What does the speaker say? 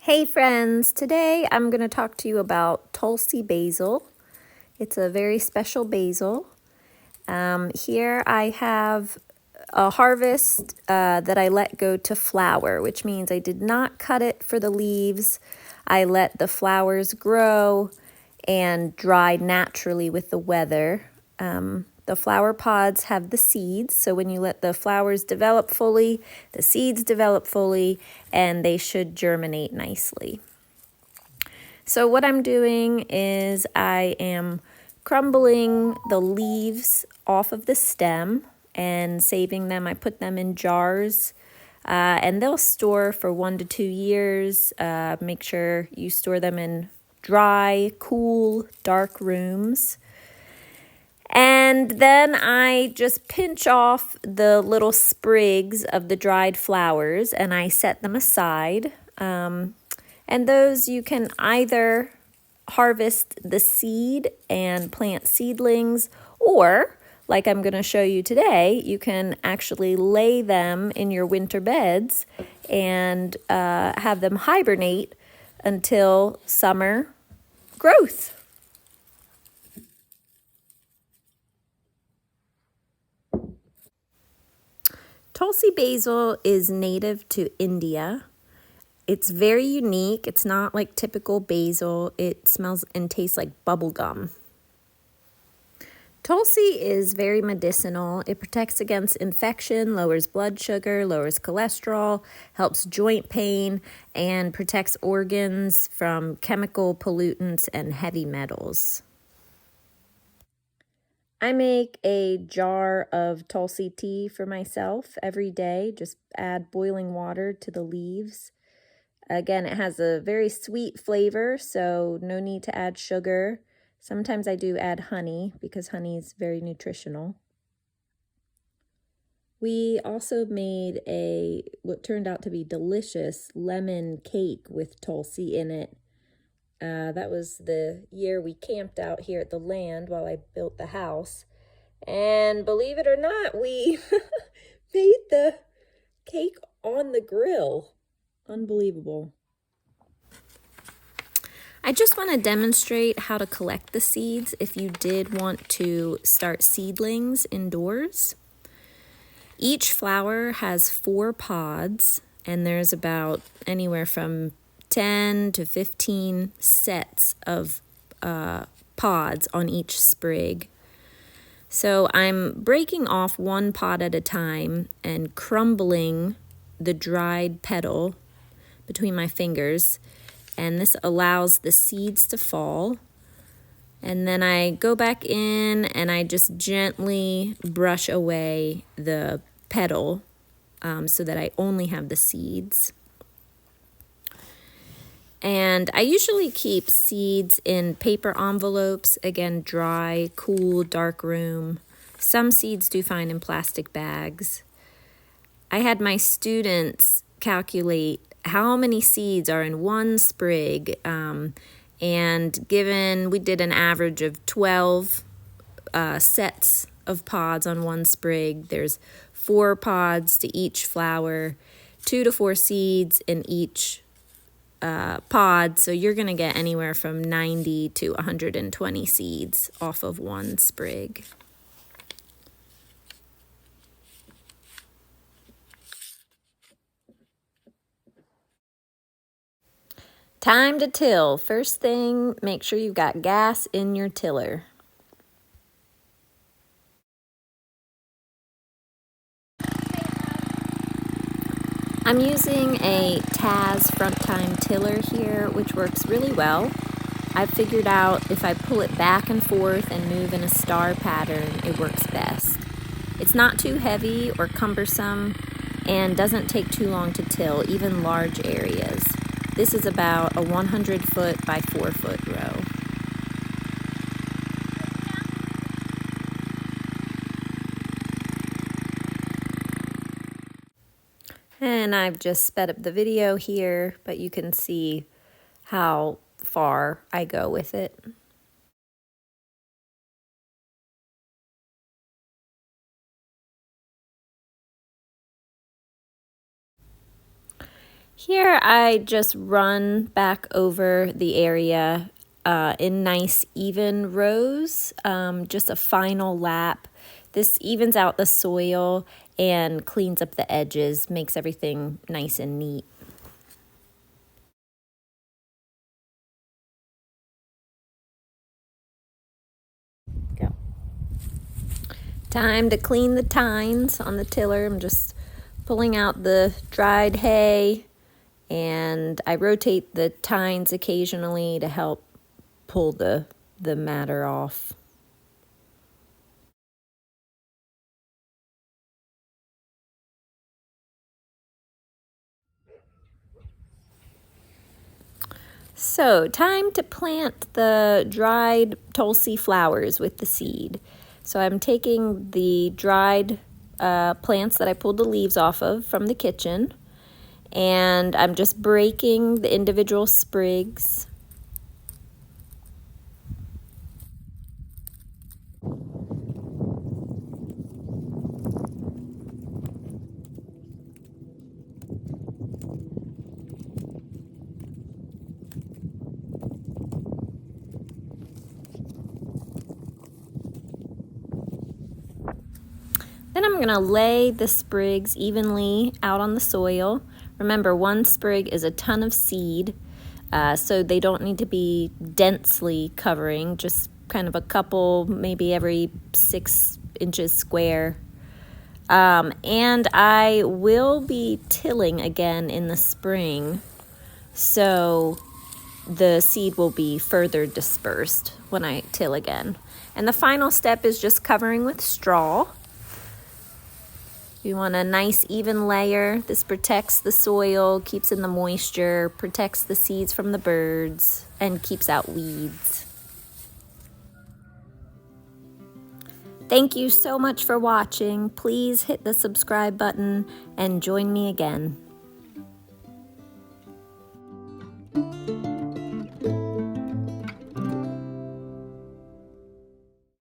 Hey friends, today I'm going to talk to you about Tulsi Basil. It's a very special basil. Here I have a harvest that I let go to flower, which means I did not cut it for the leaves. I let the flowers grow and dry naturally with the weather. The flower pods have the seeds, so when you let the flowers develop fully, the seeds develop fully, and they should germinate nicely. So what I'm doing is I am crumbling the leaves off of the stem and saving them. I put them in jars, and they'll store for 1 to 2 years. Make sure you store them in dry, cool, dark rooms. And then I just pinch off the little sprigs of the dried flowers and I set them aside. And those you can either harvest the seed and plant seedlings, or like I'm going to show you today, you can actually lay them in your winter beds and have them hibernate until summer growth. Tulsi basil is native to India. It's very unique. It's not like typical basil. It smells and tastes like bubble gum. Tulsi is very medicinal. It protects against infection, lowers blood sugar, lowers cholesterol, helps joint pain, and protects organs from chemical pollutants and heavy metals. I make a jar of Tulsi tea for myself every day. Just add boiling water to the leaves. Again, it has a very sweet flavor, so no need to add sugar. Sometimes I do add honey because honey is very nutritional. We also made what turned out to be delicious lemon cake with Tulsi in it. That was the year we camped out here at the land while I built the house. And believe it or not, we made the cake on the grill. Unbelievable. I just want to demonstrate how to collect the seeds if you did want to start seedlings indoors. Each flower has 4 pods, and there's about anywhere from 10 to 15 sets of pods on each sprig. So I'm breaking off 1 pod at a time and crumbling the dried petal between my fingers, and this allows the seeds to fall. And then I go back in and I just gently brush away the petal so that I only have the seeds. And I usually keep seeds in paper envelopes, again, dry, cool, dark room. Some seeds do find in plastic bags. I had my students calculate how many seeds are in 1 sprig, and given we did an average of 12 sets of pods on 1 sprig, there's 4 pods to each flower, 2 to 4 seeds in each pod, so you're going to get anywhere from 90 to 120 seeds off of 1 sprig. Time to till. First thing, make sure you've got gas in your tiller. I'm using a Taz front time tiller here, which works really well. I've figured out if I pull it back and forth and move in a star pattern, it works best. It's not too heavy or cumbersome and doesn't take too long to till, even large areas. This is about a 100-foot by 4-foot row. And I've just sped up the video here, but you can see how far I go with it. Here I just run back over the area in nice even rows, just a final lap. This evens out the soil and cleans up the edges, makes everything nice and neat. Go. Time to clean the tines on the tiller. I'm just pulling out the dried hay, and I rotate the tines occasionally to help pull the matter off. So, time to plant the dried Tulsi flowers with the seed. So I'm taking the dried plants that I pulled the leaves off of from the kitchen, and I'm just breaking the individual sprigs. Then I'm going to lay the sprigs evenly out on the soil. Remember, one sprig is a ton of seed, so they don't need to be densely covering, just kind of a couple, maybe every 6 inches square. And I will be tilling again in the spring, so the seed will be further dispersed when I till again. And the final step is just covering with straw. You want a nice even layer. This protects the soil, keeps in the moisture, protects the seeds from the birds, and keeps out weeds. Thank you so much for watching. Please hit the subscribe button and join me again.